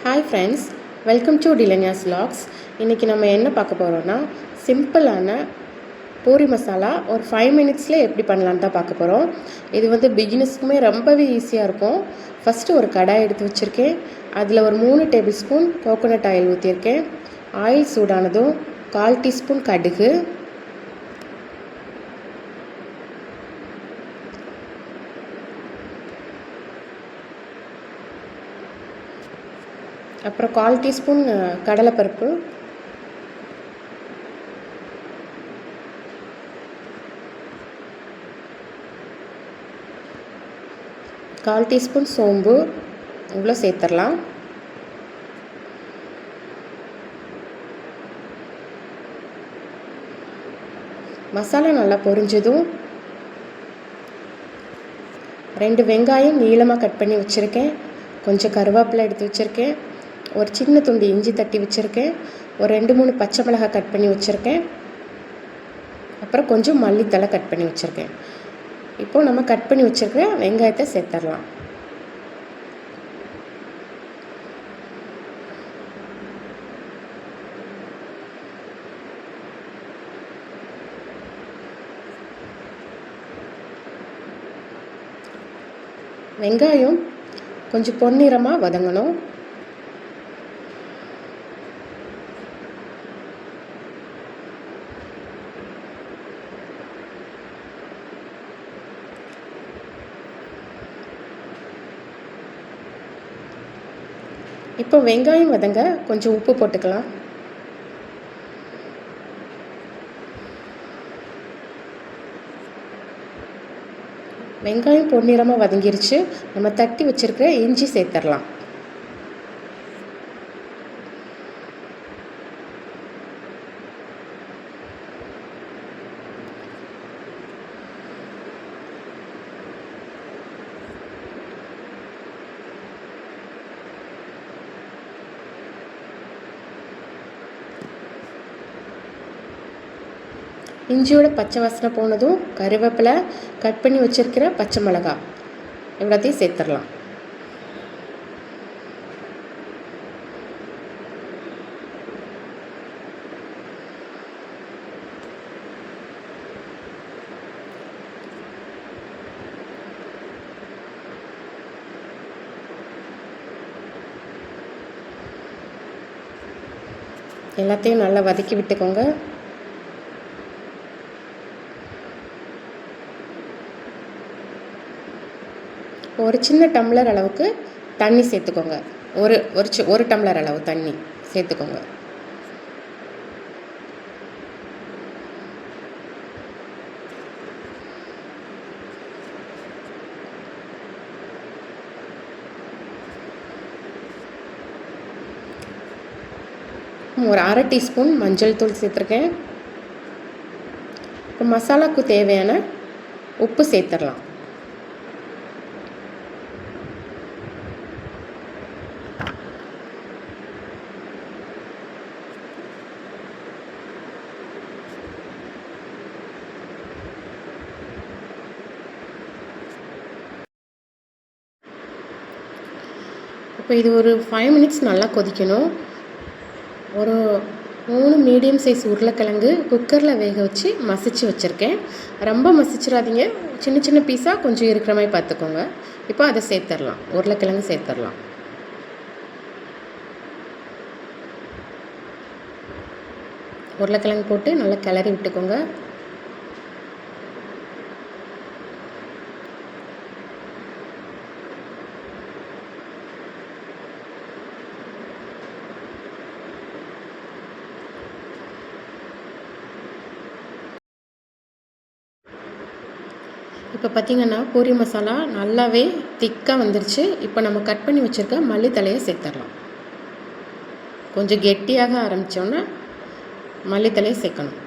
Hi friends, welcome to Dilanya's vlogs. இன்றைக்கி நம்ம என்ன பார்க்க போகிறோன்னா, சிம்பிளான பூரி மசாலா ஒரு 5 மினிட்ஸில் எப்படி பண்ணலான்னு தான் பார்க்க போகிறோம். இது வந்து பிகினர்ஸ்க்குமே ரொம்பவே ஈஸியாக இருக்கும். ஃபஸ்ட்டு ஒரு கடாய் எடுத்து வச்சுருக்கேன். அதில் ஒரு 3 டேபிள் ஸ்பூன் கோகோனட் ஆயில் ஊற்றியிருக்கேன். ஆயில் சூடானதும் 1/4 டீஸ்பூன் கடுகு, அப்புறம் 1/4 டீஸ்பூன் கடலைப்பருப்பு, கால் டீஸ்பூன் சோம்பு இவ்வளோ சேர்த்துடலாம். மசாலா நல்லா பொரிஞ்சதும் 2 வெங்காயம் நீளமாக கட் பண்ணி வச்சுருக்கேன். கொஞ்சம் கருவேப்பிலை எடுத்து வச்சுருக்கேன். ஒரு சின்ன துண்டு இஞ்சி தட்டி வச்சுருக்கேன். ஒரு 2-3 பச்சை மிளகாய் கட் பண்ணி வச்சுருக்கேன். அப்புறம் கொஞ்சம் மல்லித்தழை கட் பண்ணி வச்சுருக்கேன். இப்போது நம்ம கட் பண்ணி வச்சுருக்கிற வெங்காயத்தை சேர்த்துடலாம். வெங்காயம் கொஞ்சம் பொன்னிறமாக வதங்கணும். இப்போ வெங்காயம் வதங்க கொஞ்சம் உப்பு போட்டுக்கலாம். வெங்காயம் பொன்னிறமாக வதங்கிருச்சு. நம்ம தட்டி வச்சுருக்கிற இஞ்சி சேர்த்துடலாம். இஞ்சியோட பச்சை வாசனை போனதும் கருவேப்பிலை, கட் பண்ணி வச்சுருக்கிற பச்சை மிளகாய் எல்லாத்தையும் சேர்த்துடலாம். எல்லாத்தையும் நல்லா வதக்கி விட்டுக்கோங்க. ஒரு சின்ன டம்ளர் அளவுக்கு தண்ணி சேர்த்துக்கோங்க. ஒரு டம்ளர் அளவு தண்ணி சேர்த்துக்கோங்க. ஒரு 1/2 டீஸ்பூன் மஞ்சள் தூள் சேர்த்துருக்கேன். இப்போ மசாலாவுக்கு தேவையான உப்பு சேர்த்துடலாம். இப்போ இது ஒரு 5 மினிட்ஸ் நல்லா கொதிக்கணும். ஒரு 3 மீடியம் சைஸ் உருளைக்கிழங்கு குக்கரில் வேக வச்சு மசிச்சு வச்சுருக்கேன். ரொம்ப மசிச்சிடாதீங்க, சின்ன சின்ன பீஸாக கொஞ்சம் இருக்கிற மாதிரி பார்த்துக்கோங்க. இப்போ அதை சேர்த்துடலாம். உருளைக்கிழங்கு சேர்த்துடலாம். உருளைக்கிழங்கு போட்டு நல்லா கிளறி விட்டுக்கோங்க. இப்போ பார்த்திங்கன்னா பூரி மசாலா நல்லாவே திக்காக வந்துருச்சு. இப்போ நம்ம கட் பண்ணி வச்சுருக்க மல்லித்தழையை சேர்த்துடலாம். கொஞ்சம் கெட்டியாக ஆரம்பித்தோன்னா மல்லித்தழையை சேர்க்கணும்.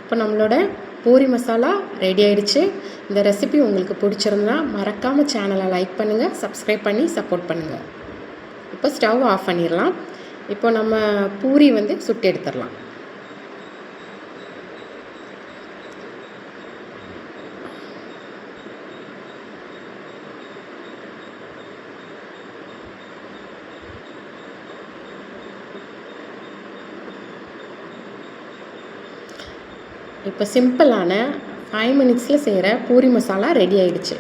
இப்போ நம்மளோட பூரி மசாலா ரெடி ஆகிடுச்சு. இந்த ரெசிபி உங்களுக்கு பிடிச்சிருந்தா மறக்காமல் சேனலை லைக் பண்ணுங்கள், சப்ஸ்கிரைப் பண்ணி சப்போர்ட் பண்ணுங்கள். இப்போ ஸ்டவ் ஆஃப் பண்ணிடலாம். இப்போ நம்ம பூரி வந்து சுட்டு எடுத்துடலாம். இப்போ சிம்பிளான 5 மினிட்ஸில் செய்கிற பூரி மசாலா ரெடி ஆயிடுச்சு.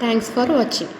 தேங்க்ஸ் ஃபார் வாட்சிங்.